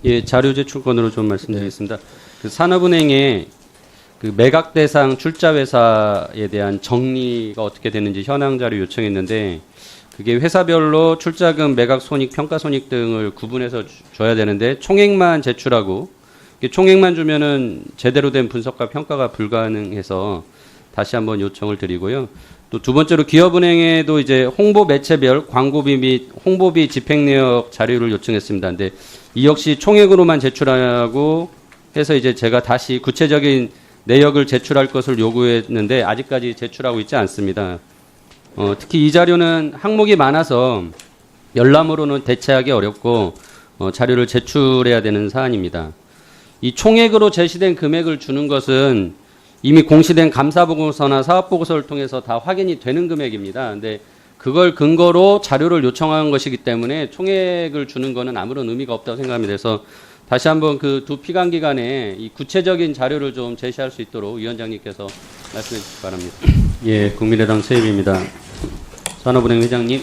예, 자료 제출권으로 좀 말씀드리겠습니다. 그 산업은행의 그 매각 대상 출자 회사에 대한 정리가 어떻게 되는지 현황 자료 요청했는데 그게 회사별로 출자금, 매각 손익, 평가 손익 등을 구분해서 줘야 되는데 총액만 제출하고 총액만 주면은 제대로 된 분석과 평가가 불가능해서 다시 한번 요청을 드리고요. 또 두 번째로 기업은행에도 이제 홍보 매체별 광고비 및 홍보비 집행 내역 자료를 요청했습니다. 근데 이 역시 총액으로만 제출하고 해서 이제 제가 다시 구체적인 내역을 제출할 것을 요구했는데 아직까지 제출하고 있지 않습니다. 특히 이 자료는 항목이 많아서 열람으로는 대체하기 어렵고 자료를 제출해야 되는 사안입니다. 이 총액으로 제시된 금액을 주는 것은 이미 공시된 감사보고서나 사업보고서를 통해서 다 확인이 되는 금액입니다. 근데 그걸 근거로 자료를 요청한 것이기 때문에 총액을 주는 것은 아무런 의미가 없다고 생각합니다. 그래서 다시 한번 그 두 피감기관에 이 구체적인 자료를 좀 제시할 수 있도록 위원장님께서 말씀해 주시기 바랍니다. 예, 국민의당 최입입니다. 산업은행 회장님,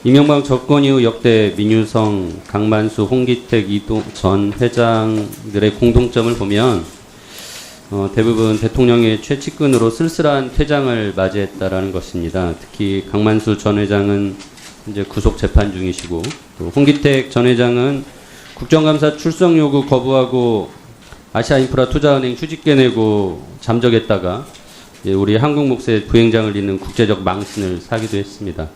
이명박 정권 이후 역대 민유성, 강만수, 홍기택, 이동 전 회장들의 공통점을 보면 대부분 대통령의 최측근으로 쓸쓸한 퇴장을 맞이했다라는 것입니다. 특히 강만수 전 회장은 이제 구속 재판 중이시고 또 홍기택 전 회장은 국정감사 출석 요구 거부하고 아시아인프라투자은행 휴직계 내고 잠적했다가 우리 한국목세 부행장을 잇는 국제적 망신을 사기도 했습니다.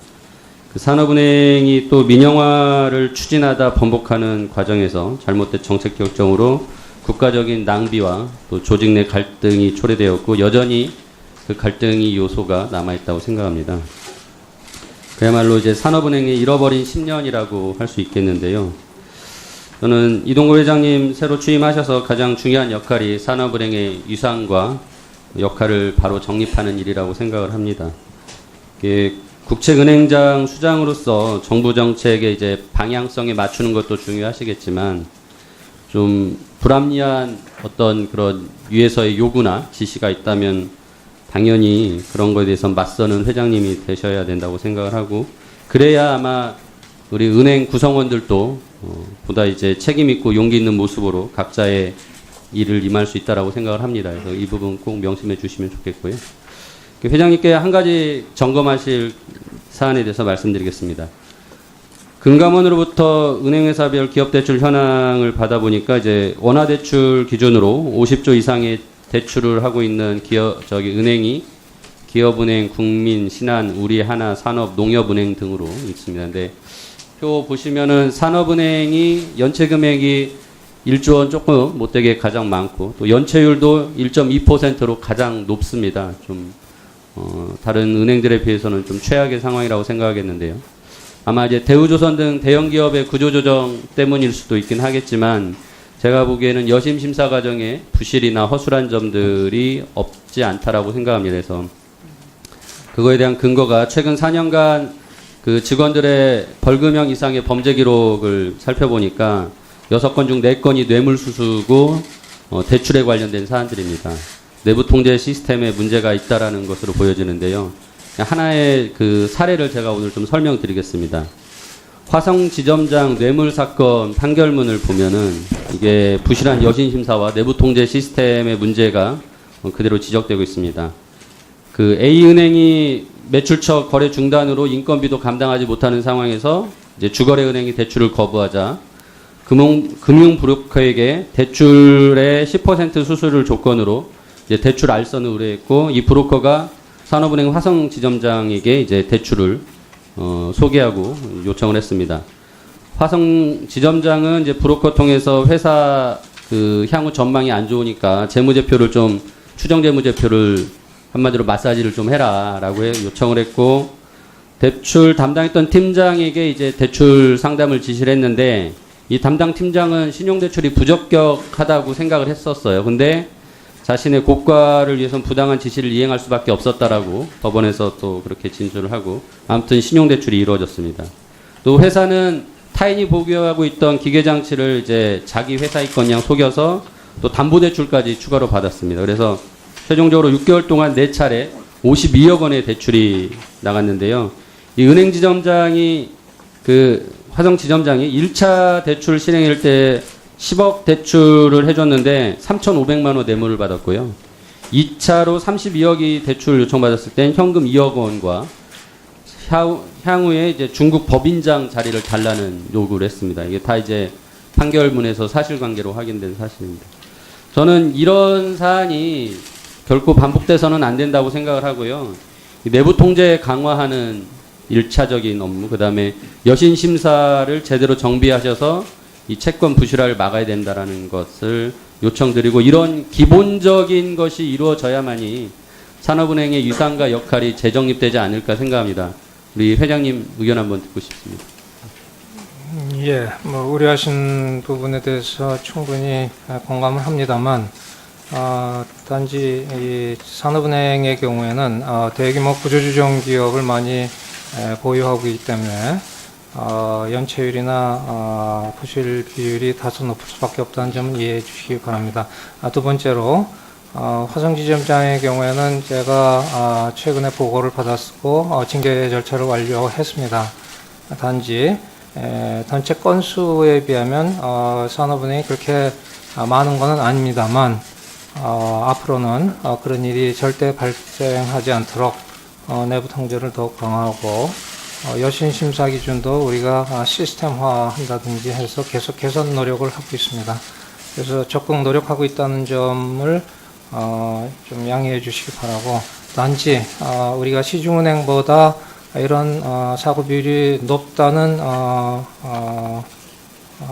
그 산업은행이 또 민영화를 추진하다 번복하는 과정에서 잘못된 정책 결정으로 국가적인 낭비와 또 조직 내 갈등이 초래되었고 여전히 그 갈등이 요소가 남아있다고 생각합니다. 그야말로 이제 산업은행의 잃어버린 10년이라고 할 수 있겠는데요. 저는 이동구 회장님 새로 취임하셔서 가장 중요한 역할이 산업은행의 위상과 역할을 바로 정립하는 일이라고 생각을 합니다. 국책은행장 수장으로서 정부 정책의 이제 방향성에 맞추는 것도 중요하시겠지만 좀 불합리한 어떤 그런 위에서의 요구나 지시가 있다면 당연히 그런 것에 대해서 맞서는 회장님이 되셔야 된다고 생각을 하고 그래야 아마 우리 은행 구성원들도 보다 이제 책임 있고 용기 있는 모습으로 각자의 일을 임할 수 있다라고 생각을 합니다. 그래서 이 부분 꼭 명심해 주시면 좋겠고요. 회장님께 한 가지 점검하실 사안에 대해서 말씀드리겠습니다. 금감원으로부터 은행회사별 기업대출 현황을 받아보니까 이제 원화대출 기준으로 50조 이상의 대출을 하고 있는 은행이 기업은행, 국민, 신한, 우리하나, 산업, 농협은행 등으로 있습니다. 근데 표 보시면은 산업은행이 연체 금액이 1조 원 조금 못되게 가장 많고 또 연체율도 1.2%로 가장 높습니다. 좀 다른 은행들에 비해서는 좀 최악의 상황이라고 생각하겠는데요. 아마 이제 대우조선 등 대형 기업의 구조조정 때문일 수도 있긴 하겠지만 제가 보기에는 여심 심사 과정에 부실이나 허술한 점들이 없지 않다라고 생각합니다. 그래서 그거에 대한 근거가 최근 4년간 그 직원들의 벌금형 이상의 범죄 기록을 살펴보니까 6건 중 4건이 뇌물수수고 대출에 관련된 사안들입니다. 내부 통제 시스템에 문제가 있다라는 것으로 보여지는데요. 하나의 그 사례를 제가 오늘 좀 설명드리겠습니다. 화성지점장 뇌물사건 판결문을 보면은 이게 부실한 여신심사와 내부 통제 시스템의 문제가 그대로 지적되고 있습니다. 그 A은행이 매출처 거래 중단으로 인건비도 감당하지 못하는 상황에서 이제 주거래은행이 대출을 거부하자 금융브로커에게 대출의 10% 수수료를 조건으로 이제 대출 알선을 의뢰했고 이 브로커가 산업은행 화성지점장에게 이제 대출을 소개하고 요청을 했습니다. 화성지점장은 이제 브로커 통해서 회사 그 향후 전망이 안 좋으니까 재무제표를 좀 추정재무제표를 한마디로 마사지를 좀 해라라고 요청을 했고 대출 담당했던 팀장에게 이제 대출 상담을 지시를 했는데 이 담당 팀장은 신용대출이 부적격하다고 생각을 했었어요. 근데 자신의 고과를 위해서는 부당한 지시를 이행할 수밖에 없었다라고 법원에서 또 그렇게 진술을 하고 아무튼 신용대출이 이루어졌습니다. 또 회사는 타인이 보유하고 있던 기계장치를 이제 자기 회사의 것냥 속여서 또 담보대출까지 추가로 받았습니다. 그래서 최종적으로 6개월 동안 4차례 52억 원의 대출이 나갔는데요. 이 은행지점장이 그 화성지점장이 1차 대출 실행일 때 10억 대출을 해줬는데 3,500만 원 뇌물을 받았고요. 2차로 32억이 대출 요청받았을 땐 현금 2억 원과 향후에 이제 중국 법인장 자리를 달라는 요구를 했습니다. 이게 다 이제 판결문에서 사실관계로 확인된 사실입니다. 저는 이런 사안이 결코 반복돼서는 안 된다고 생각을 하고요. 내부 통제 강화하는 1차적인 업무, 그 다음에 여신 심사를 제대로 정비하셔서 이 채권 부실화를 막아야 된다라는 것을 요청드리고, 이런 기본적인 것이 이루어져야만이 산업은행의 위상과 역할이 재정립되지 않을까 생각합니다. 우리 회장님 의견 한번 듣고 싶습니다. 예, 뭐 우려하신 부분에 대해서 충분히 공감을 합니다만, 단지 이 산업은행의 경우에는 대규모 구조조정 기업을 많이 보유하고 있기 때문에 연체율이나 부실 비율이 다소 높을 수밖에 없다는 점은 이해해 주시기 바랍니다. 두 번째로 화성지점장의 경우에는 제가 최근에 보고를 받았고 징계 절차를 완료했습니다. 단지 전체 건수에 비하면 산업은행이 그렇게 많은 것은 아닙니다만, 앞으로는 그런 일이 절대 발생하지 않도록 내부 통제를 더욱 강화하고, 여신 심사 기준도 우리가 시스템화한다든지 해서 계속 개선 노력을 하고 있습니다. 그래서 적극 노력하고 있다는 점을 좀 양해해 주시기 바라고, 단지 우리가 시중은행보다 이런 사고 비율이 높다는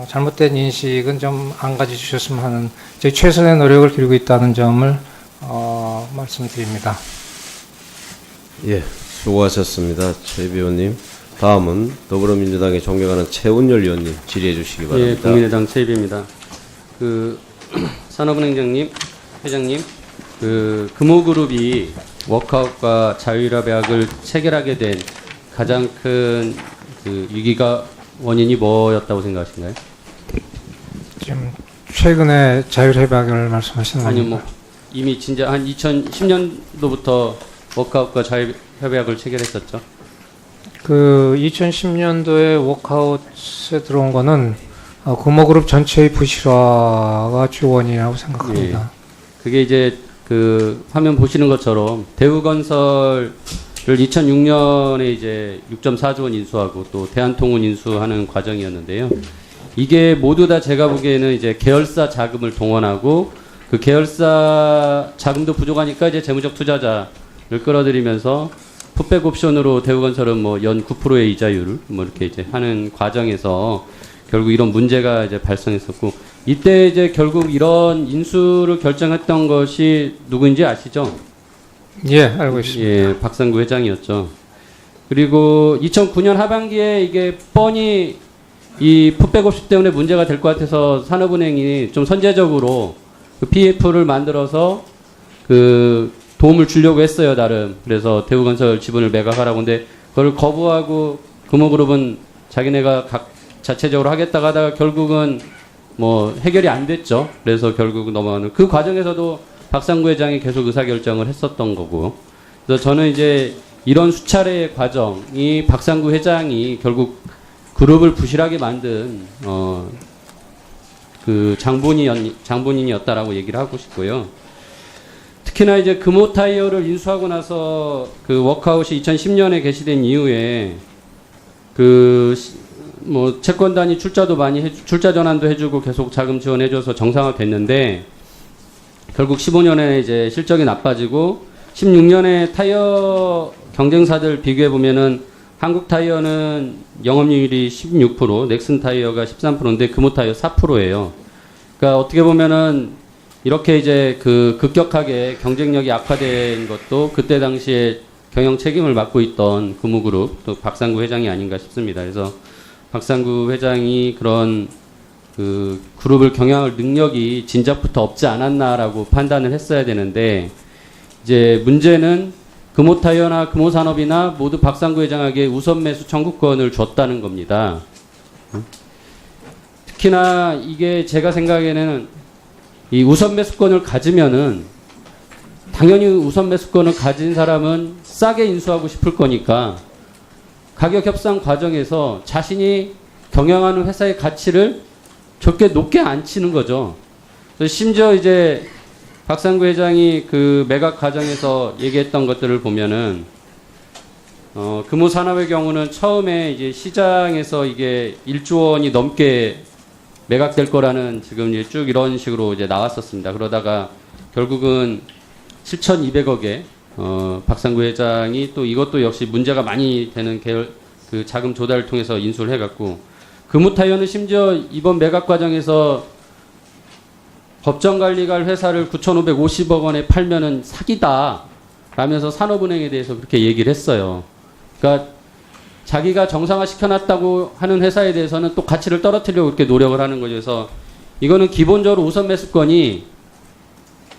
잘못된 인식은 좀 안 가지주셨으면 하는, 저희 최선의 노력을 기울이고 있다는 점을 말씀드립니다. 예, 수고하셨습니다. 최 의원님. 다음은 더불어민주당의 존경하는 최운열 의원님 질의해 주시기 바랍니다. 예, 국민의당 최입입니다. 산업은행장님, 회장님, 금호그룹이 워크아웃과 자유협약을 체결하게 된 가장 큰 위기가 원인이 뭐였다고 생각하신가요? 지금 최근에 자율협약을 말씀하시는 아니요, 겁니까? 뭐 이미 진짜 한 2010년도부터 워크아웃과 자유협약을 체결했었죠. 2010년도에 워크아웃에 들어온 거는 금호그룹 전체의 부실화가 주 원인이라고 생각합니다. 예. 그게 이제 화면 보시는 것처럼 대우건설을 2006년에 이제 6.4조 원 인수하고 또 대한통운 인수하는 과정이었는데요. 이게 모두 다 제가 보기에는 이제 계열사 자금을 동원하고, 그 계열사 자금도 부족하니까 이제 재무적 투자자를 끌어들이면서 풋백 옵션으로 대우건설은 뭐 연 9%의 이자율을 뭐 이렇게 이제 하는 과정에서 결국 이런 문제가 이제 발생했었고, 이때 이제 결국 이런 인수를 결정했던 것이 누구인지 아시죠? 예, 알고 있습니다. 예, 박상구 회장이었죠. 그리고 2009년 하반기에 이게 뻔히 이 풋백 옵션 때문에 문제가 될 것 같아서 산업은행이 좀 선제적으로 PF를 만들어서 도움을 주려고 했어요, 나름. 그래서 대우건설 지분을 매각하라고. 근데 그걸 거부하고 금호그룹은 자기네가 자체적으로 하겠다고 하다가 결국은 뭐 해결이 안 됐죠. 그래서 결국 넘어가는, 그 과정에서도 박상구 회장이 계속 의사결정을 했었던 거고. 그래서 저는 이제 이런 수차례의 과정이 박상구 회장이 결국 그룹을 부실하게 만든 장본인이었다라고 얘기를 하고 싶고요. 특히나 이제 금호타이어를 인수하고 나서 워크아웃이 2010년에 개시된 이후에 뭐 채권단이 출자도 많이 출자 전환도 해주고 계속 자금 지원해줘서 정상화됐는데, 결국 15년에 이제 실적이 나빠지고 16년에 타이어 경쟁사들 비교해 보면은 한국 타이어는 영업이율이 16%, 넥슨 타이어가 13%인데 금호 타이어 4%예요. 그러니까 어떻게 보면은 이렇게 이제 급격하게 경쟁력이 악화된 것도 그때 당시에 경영 책임을 맡고 있던 금호그룹 또 박상구 회장이 아닌가 싶습니다. 그래서 박상구 회장이 그런 그룹을 경영할 능력이 진작부터 없지 않았나라고 판단을 했어야 되는데, 이제 문제는 금호타이어나 금호산업이나 모두 박상구 회장에게 우선 매수 청구권을 줬다는 겁니다. 특히나 이게 제가 생각에는 이 우선 매수권을 가지면은 당연히 우선 매수권을 가진 사람은 싸게 인수하고 싶을 거니까 가격 협상 과정에서 자신이 경영하는 회사의 가치를 좋게 높게 안 치는 거죠. 그래서 심지어 이제 박상구 회장이 그 매각 과정에서 얘기했던 것들을 보면은 금호산업의 경우는 처음에 이제 시장에서 이게 1조 원이 넘게 매각될 거라는 지금 이제 쭉 이런 식으로 이제 나왔었습니다. 그러다가 결국은 7,200억에 박상구 회장이 또 이것도 역시 문제가 많이 되는 그 자금 조달을 통해서 인수를 해갖고 금호타이어는 심지어 이번 매각 과정에서 법정관리갈 회사를 9,550억 원에 팔면은 사기다 라면서 산업은행에 대해서 그렇게 얘기를 했어요. 그러니까 자기가 정상화 시켜놨다고 하는 회사에 대해서는 또 가치를 떨어뜨리려고 이렇게 노력을 하는 거죠. 그래서 이거는 기본적으로 우선 매수권이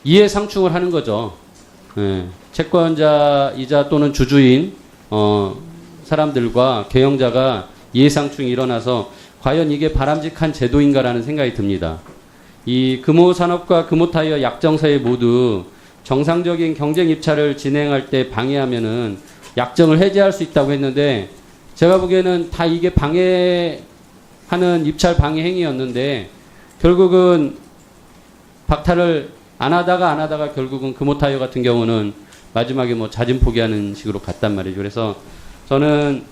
이해상충을 하는 거죠. 예. 채권자이자 또는 주주인 사람들과 경영자가 이해상충이 일어나서 과연 이게 바람직한 제도인가라는 생각이 듭니다. 이 금호산업과 금호타이어 약정사에 모두 정상적인 경쟁 입찰을 진행할 때 방해하면은 약정을 해제할 수 있다고 했는데 제가 보기에는 다 이게 방해하는 입찰 방해 행위였는데 결국은 박탈을 안 하다가 결국은 금호타이어 같은 경우는 마지막에 뭐 자진 포기하는 식으로 갔단 말이죠. 그래서 저는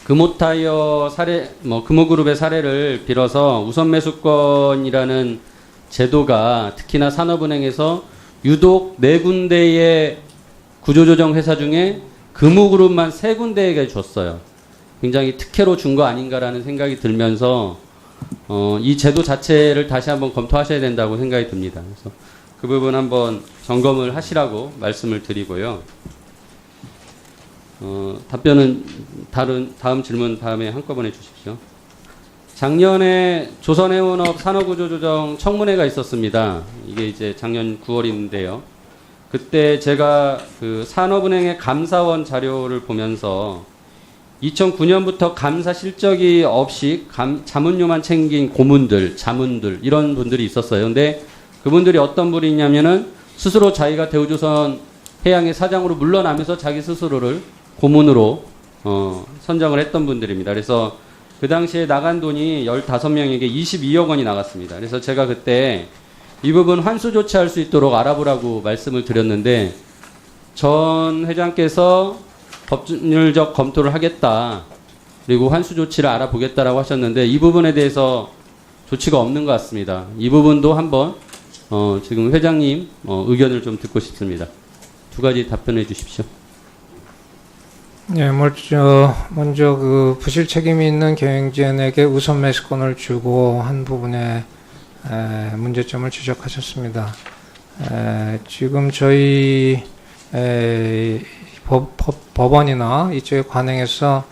금호타이어 사례, 금호그룹의 사례를 빌어서 우선 매수권이라는 제도가 특히나 산업은행에서 유독 4군데의 구조조정 회사 중에 금호그룹만 3군데에게 줬어요. 굉장히 특혜로 준 거 아닌가라는 생각이 들면서 이 제도 자체를 다시 한번 검토하셔야 된다고 생각이 듭니다. 그래서 그 부분 한번 점검을 하시라고 말씀을 드리고요. 답변은 다음 질문 다음에 한꺼번에 주십시오. 작년에 조선해운업 산업구조조정 청문회가 있었습니다. 이게 이제 작년 9월인데요. 그때 제가 그 산업은행의 감사원 자료를 보면서 2009년부터 감사 실적이 없이 자문료만 챙긴 고문들, 자문들 이런 분들이 있었어요. 근데 그분들이 어떤 분이냐면은 스스로 자기가 대우조선 해양의 사장으로 물러나면서 자기 스스로를 고문으로 선정을 했던 분들입니다. 그래서 그 당시에 나간 돈이 15명에게 22억 원이 나갔습니다. 그래서 제가 그때 이 부분 환수 조치할 수 있도록 알아보라고 말씀을 드렸는데 전 회장께서 법률적 검토를 하겠다. 그리고 환수 조치를 알아보겠다라고 하셨는데 이 부분에 대해서 조치가 없는 것 같습니다. 이 부분도 한번 지금 회장님 의견을 좀 듣고 싶습니다. 두 가지 답변해 주십시오. 네, 먼저 그 부실 책임이 있는 경영진에게 우선 매수권을 주고 한 부분에 문제점을 지적하셨습니다. 지금 저희 법원이나 이쪽에 관행해서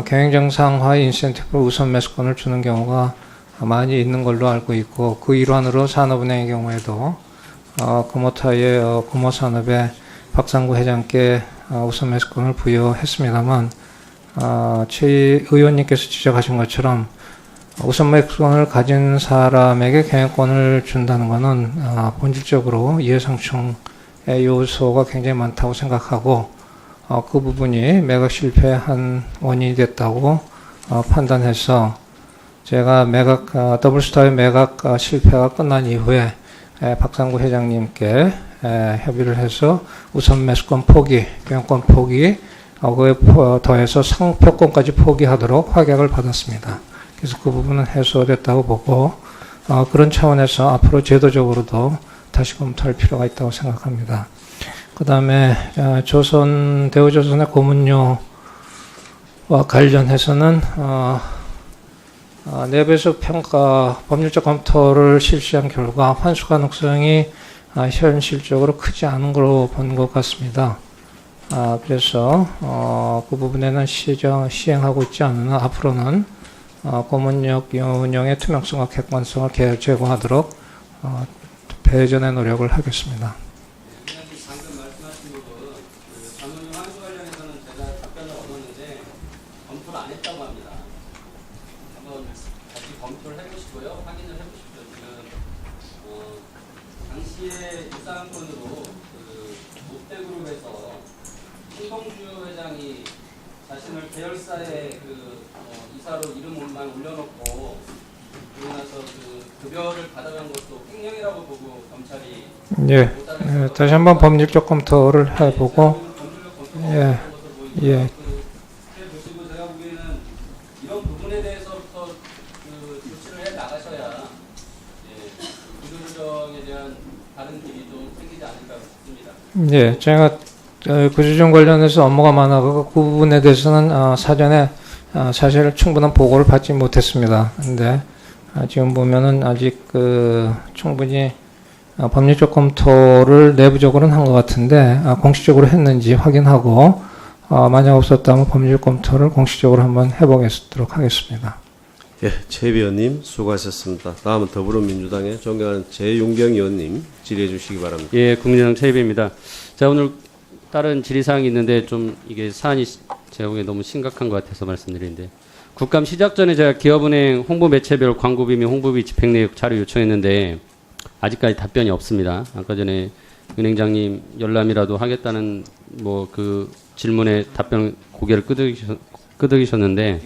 경영정상화 인센티브로 우선 매수권을 주는 경우가 많이 있는 걸로 알고 있고 그 일환으로 산업은행의 경우에도 금호타이어 금호산업의 박상구 회장께 우선 매수권을 부여했습니다만 최 의원님께서 지적하신 것처럼 우선 매수권을 가진 사람에게 경영권을 준다는 것은 본질적으로 이해상충의 요소가 굉장히 많다고 생각하고 그 부분이 매각 실패한 원인이 됐다고 판단해서 제가 더블스타의 매각 실패가 끝난 이후에 박상구 회장님께 협의를 해서 우선 매수권 포기, 경영권 포기, 그에 더해서 상표권까지 포기하도록 확약을 받았습니다. 그래서 그 부분은 해소됐다고 보고 그런 차원에서 앞으로 제도적으로도 다시 검토할 필요가 있다고 생각합니다. 그 다음에 대우조선의 고문료와 관련해서는 내부에서 평가 법률적 검토를 실시한 결과 환수 가능성이 현실적으로 크지 않은 걸로 본 것 같습니다. 그래서 그 부분에는 시행하고 있지 않으나 앞으로는 고문력 운영의 투명성과 객관성을 제고하도록 배전의 노력을 하겠습니다. 방금 말씀하신 부분 자문료 환수 관련해서는 제가 답변을 얻었는데 검토를 안 했다고 합니다. 한번 다시 검토를 해보시고요. 확인을 해보십시오. 지금 당시에 입사안건으로 롯데그룹에서 신동주 회장이 자신을 계열사의 이사로 이름만 올려놓고 그러고 나서 급여를 받아간 것도 횡령이라고 보고 검찰이 예, 다시 한번 법률적 검토를 해보고 예, 예. 보시고 제가 보기에는 이런 부분에 대해서부터 조치를 해 나가셔야 구조조정에 대한 다른 길이 좀 생기지 않을까 싶습니다. 예, 제가 구조조정 관련해서 업무가 많아서 그 부분에 대해서는 사전에 사실 충분한 보고를 받지 못했습니다. 근데 지금 보면은 아직 충분히 법률적 검토를 내부적으로는 한 것 같은데 공식적으로 했는지 확인하고 만약 없었다면 법률 검토를 공식적으로 한번 해보도록 하겠습니다. 예, 최 의원님 수고하셨습니다. 다음은 더불어민주당의 존경하는 재윤경 의원님 질의해 주시기 바랍니다. 예, 국민의당 최입입니다. 자, 오늘 다른 질의사항이 있는데 좀 이게 사안이 제가 보기에 너무 심각한 것 같아서 말씀드리는데 국감 시작 전에 제가 기업은행 홍보 매체별 광고비 및 홍보비 집행 내역 자료 요청했는데 아직까지 답변이 없습니다. 아까 전에 은행장님 열람이라도 하겠다는 질문에 답변 고개를 끄덕이셨는데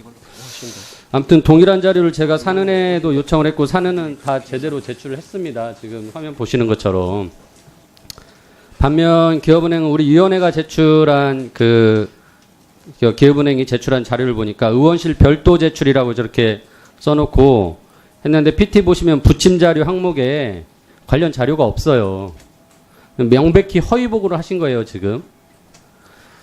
아무튼 동일한 자료를 제가 산은에도 요청을 했고 산은은 다 제대로 제출을 했습니다. 지금 화면 보시는 것처럼. 반면 기업은행은 우리 위원회가 제출한 기업은행이 제출한 자료를 보니까 의원실 별도 제출이라고 저렇게 써놓고 했는데 PT 보시면 부침 자료 항목에 관련 자료가 없어요. 명백히 허위 보고를 하신 거예요, 지금.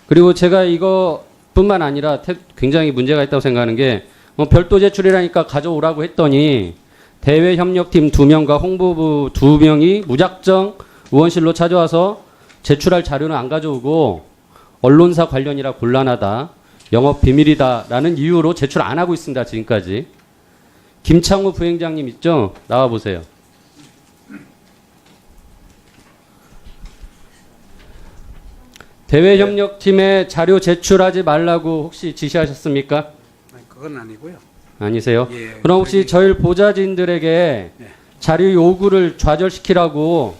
그리고 제가 이거뿐만 아니라 굉장히 문제가 있다고 생각하는 게 별도 제출이라니까 가져오라고 했더니 대외협력팀 2명과 홍보부 2명이 무작정 의원실로 찾아와서 제출할 자료는 안 가져오고 언론사 관련이라 곤란하다, 영업 비밀이다라는 이유로 제출 안 하고 있습니다. 지금까지. 김창우 부행장님 있죠? 나와 보세요. 대외협력팀에 자료 제출하지 말라고 혹시 지시하셨습니까? 그건 아니고요. 아니세요? 예, 그럼 혹시 저희 보좌진들에게 자료 요구를 좌절시키라고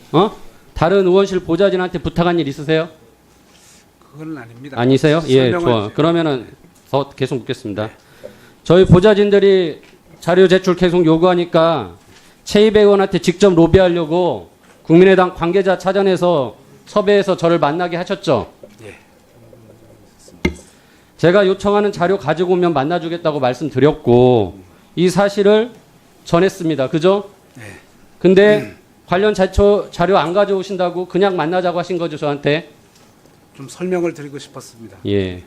다른 의원실 보좌진한테 부탁한 일 있으세요? 그건 아닙니다. 아니세요? 예, 좋아. 주세요. 그러면은 더 계속 묻겠습니다. 저희 보좌진들이 자료 제출 계속 요구하니까 최이배 의원한테 직접 로비하려고 국민의당 관계자 찾아내서 섭외해서 저를 만나게 하셨죠? 예. 제가 요청하는 자료 가지고 오면 만나주겠다고 말씀드렸고 이 사실을 전했습니다. 그죠? 네. 근데 관련 자료 안 가져오신다고 그냥 만나자고 하신 거죠, 저한테? 좀 설명을 드리고 싶었습니다. 예.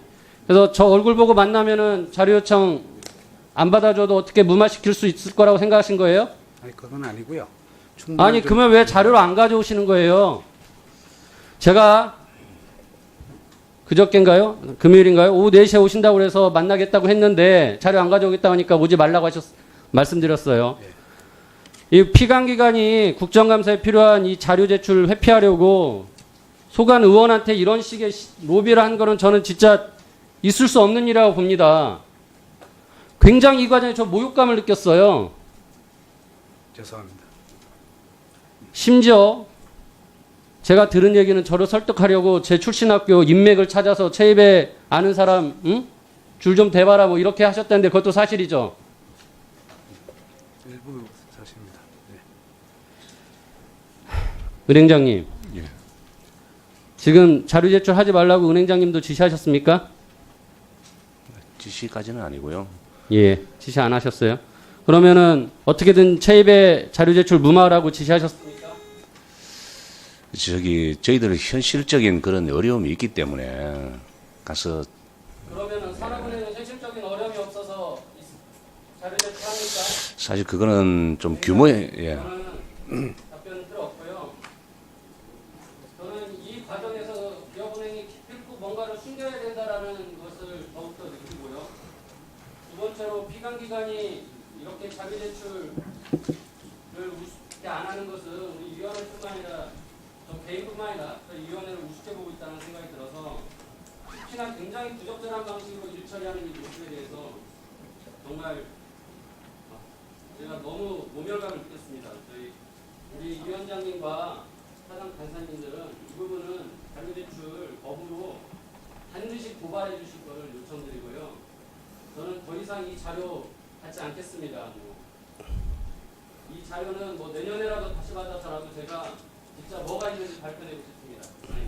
그래서 저 얼굴 보고 만나면은 자료 요청 안 받아줘도 어떻게 무마시킬 수 있을 거라고 생각하신 거예요? 아니 그건 아니고요. 아니, 그러면 왜 자료를 안 가져오시는 거예요? 제가 그저께인가요? 금요일인가요? 오후 4시에 오신다고 그래서 만나겠다고 했는데 자료 안 가져오겠다고 하니까 오지 말라고 말씀드렸어요. 이 피감기관이 국정감사에 필요한 이 자료 제출 회피하려고 소관 의원한테 이런 식의 로비를 한 거는 저는 진짜 있을 수 없는 일이라고 봅니다. 굉장히 이 과정에 저 모욕감을 느꼈어요. 죄송합니다. 심지어 제가 들은 얘기는 저를 설득하려고 제 출신 학교 인맥을 찾아서 제 입에 아는 사람 줄 좀 대봐라 뭐 이렇게 하셨다는데 그것도 사실이죠. 일부 사실입니다. 은행장님. 지금 자료 제출하지 말라고 은행장님도 지시하셨습니까? 지시까지는 아니고요. 예, 지시 안 하셨어요. 그러면은 어떻게든 최입에 자료 제출 무마하라고 지시하셨습니까? 저희들은 현실적인 그런 어려움이 있기 때문에 가서 그러면은 산업은행은 현실적인 어려움이 없어서 자료 제출합니까? 사실 그거는 좀 규모의 저는 답변 필요 없고요. 저는 이 과정에서 기업은행이 기필코 뭔가를 숨겨야 된다라는 것을 더욱더 느끼고요. 두 번째로 피감기관이 이렇게 자료 제출을 우습게 안 하는 것은 우리 위원회뿐만 아니라 저 개인뿐만 아니라 저희 위원회를 우습게 보고 있다는 생각이 들어서 특히나 굉장히 부적절한 방식으로 일 처리하는 이 모습에 대해서 정말 제가 너무 모멸감을 느꼈습니다. 우리 위원장님과 사장 간사님들은 이 부분은 자료 제출 거부로 반드시 고발해 주실 것을 요청드리고요. 저는 더 이상 이 자료 받지 않겠습니다. 이 자료는 뭐 내년에라도 다시 받아서라도 제가 진짜 뭐가 있는지 발표내고 싶습니다.